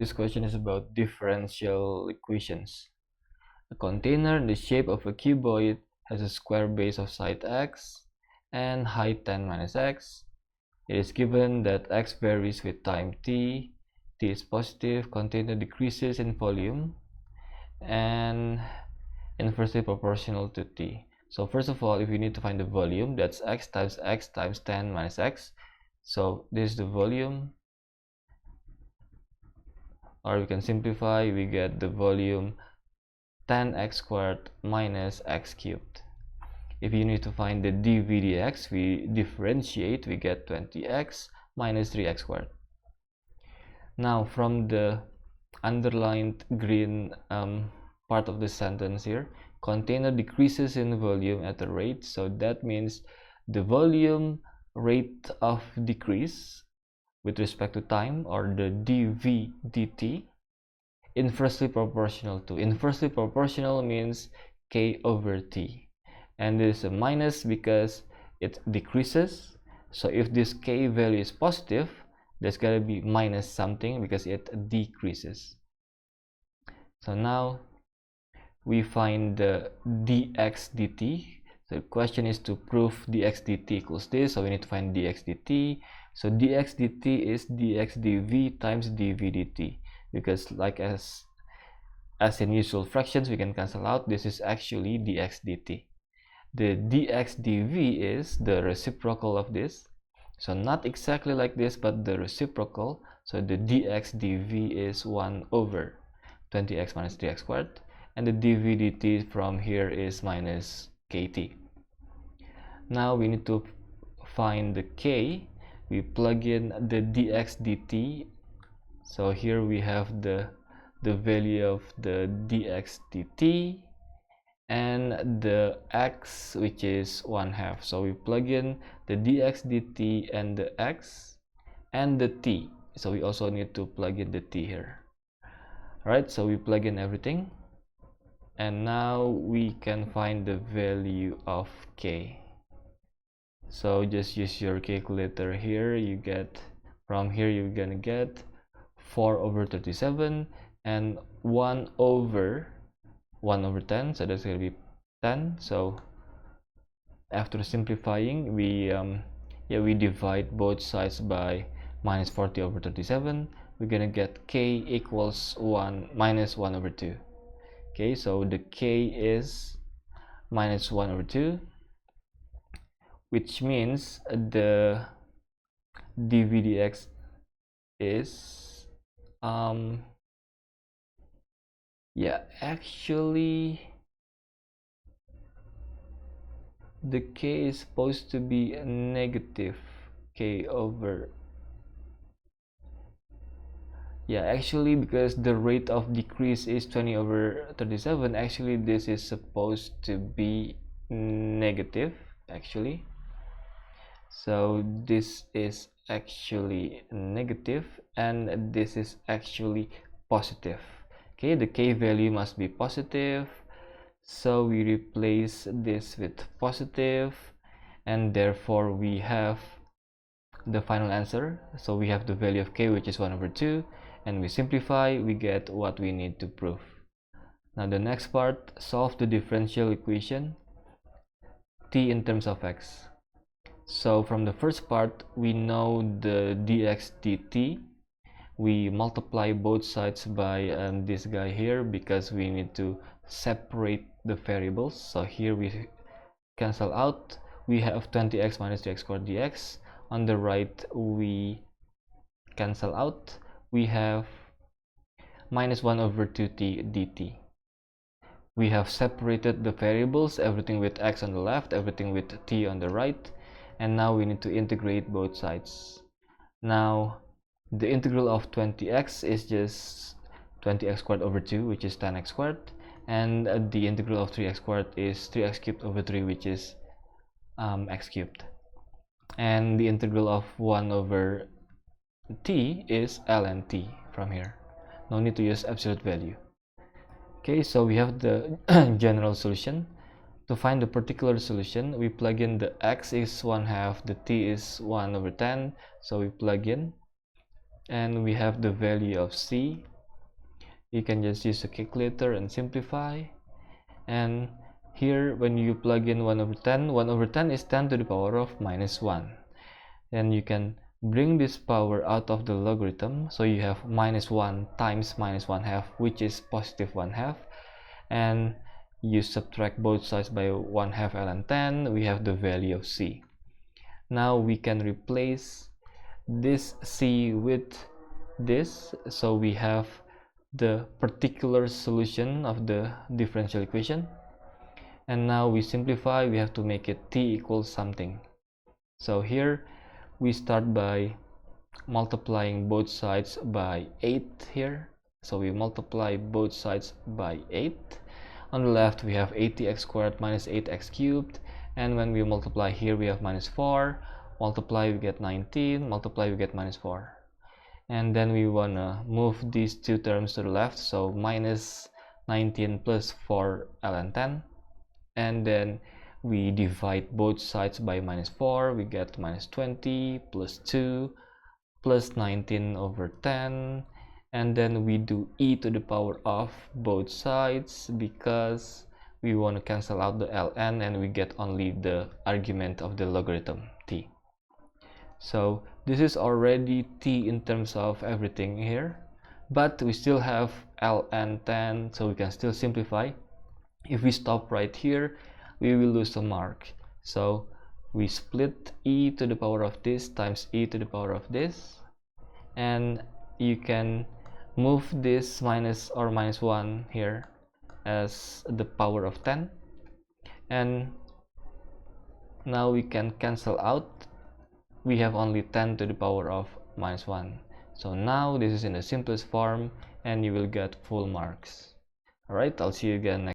This question is about differential equations. A container in the shape of a cuboid has a square base of side x and height 10 minus x. It is given that x varies with time t is positive, container decreases in volume, and inversely proportional to t. So first of all, if we need to find the volume, that's x times 10 minus x. So this is the volume, or we can simplify, we get the volume 10x squared minus x cubed. If you need to find the dv dx, we differentiate, we get 20x minus 3x squared. Now from the underlined green part of the sentence here, container decreases in volume at a rate, so that means the volume rate of decrease with respect to time, or the dv dt, inversely proportional to. Inversely proportional means k over t, and this is a minus because it decreases. So if this k value is positive, there's gotta be minus something because it decreases. So now we find the dx dt. So the question is to prove dx dt equals this, so we need to find dx dt. So dx dt is dx dv times dv dt, because like as in usual fractions, we can cancel out. This is actually dx dt. The dx dv is the reciprocal of this, so not exactly like this, but the reciprocal. So the dx dv is 1 over 20x minus 3x squared, and the dv dt from here is minus kt. Now we need to find the k. We plug in the dx dt. So here we have the value of the dx dt and the x, which is 1/2. So we plug in the dx dt and the x and the t. So we also need to plug in the t here. Alright, so we plug in everything, and now we can find the value of k. So just use your calculator here. You get, from here you're gonna get 4 over 37 and 1 over 10, so that's gonna be 10. So after simplifying, we divide both sides by minus 40 over 37. We're gonna get k equals 1 minus 1 over 2. Okay, so the k is minus 1 over 2, which means the dv dx is actually the k is supposed to be a negative k over, actually, because the rate of decrease is 20 over 37, actually this is supposed to be negative actually. So this is actually negative and this is actually positive. Okay, the k value must be positive, so we replace this with positive, and therefore we have the final answer. So we have the value of k, which is 1 over 2, and we simplify, we get what we need to prove. Now the next part, solve the differential equation t in terms of x. So from the first part, we know the dx dt. We multiply both sides by this guy here because we need to separate the variables. So here we cancel out. We have 20x minus 3x squared dx. On the right, we cancel out. We have minus 1 over 2t dt. We have separated the variables, everything with x on the left, everything with t on the right, and now we need to integrate both sides. Now the integral of 20x is just 20x squared over 2, which is 10x squared, and the integral of 3x squared is 3x cubed over 3, which is x cubed, and the integral of 1 over t is ln t from here. No need to use absolute value. Okay, so we have the general solution. To find the particular solution, we plug in the x is 1/2, the t is 1 over 10, so we plug in, and we have the value of c you can just use a calculator and simplify. And here when you plug in 1 over 10, 1 over 10 is 10 to the power of minus 1. Then you can bring this power out of the logarithm, so you have minus 1 times minus 1/2, which is positive 1/2, and you subtract both sides by 1/2 ln 10, we have the value of c. Now we can replace this c with this, so we have the particular solution of the differential equation. And now we simplify, we have to make it t equals something. So here we start by multiplying both sides by 8 here. So we multiply both sides by 8. On the left we have 80x squared minus 8x cubed, and when we multiply here we have minus 4, multiply we get 19, multiply we get minus 4. And then we want to move these two terms to the left, so minus 19 plus 4 ln 10, and then we divide both sides by minus 4, we get minus 20 plus 2 plus 19 over 10, and then we do e to the power of both sides because we want to cancel out the ln, and we get only the argument of the logarithm t. So this is already t in terms of everything here, but we still have ln 10, so we can still simplify. If we stop right here, we will lose a mark, so we split e to the power of this times e to the power of this, and you can move this minus or minus 1 here as the power of 10, and now we can cancel out. We have only 10 to the power of minus 1. So now this is in the simplest form, and you will get full marks. Alright, I'll see you again next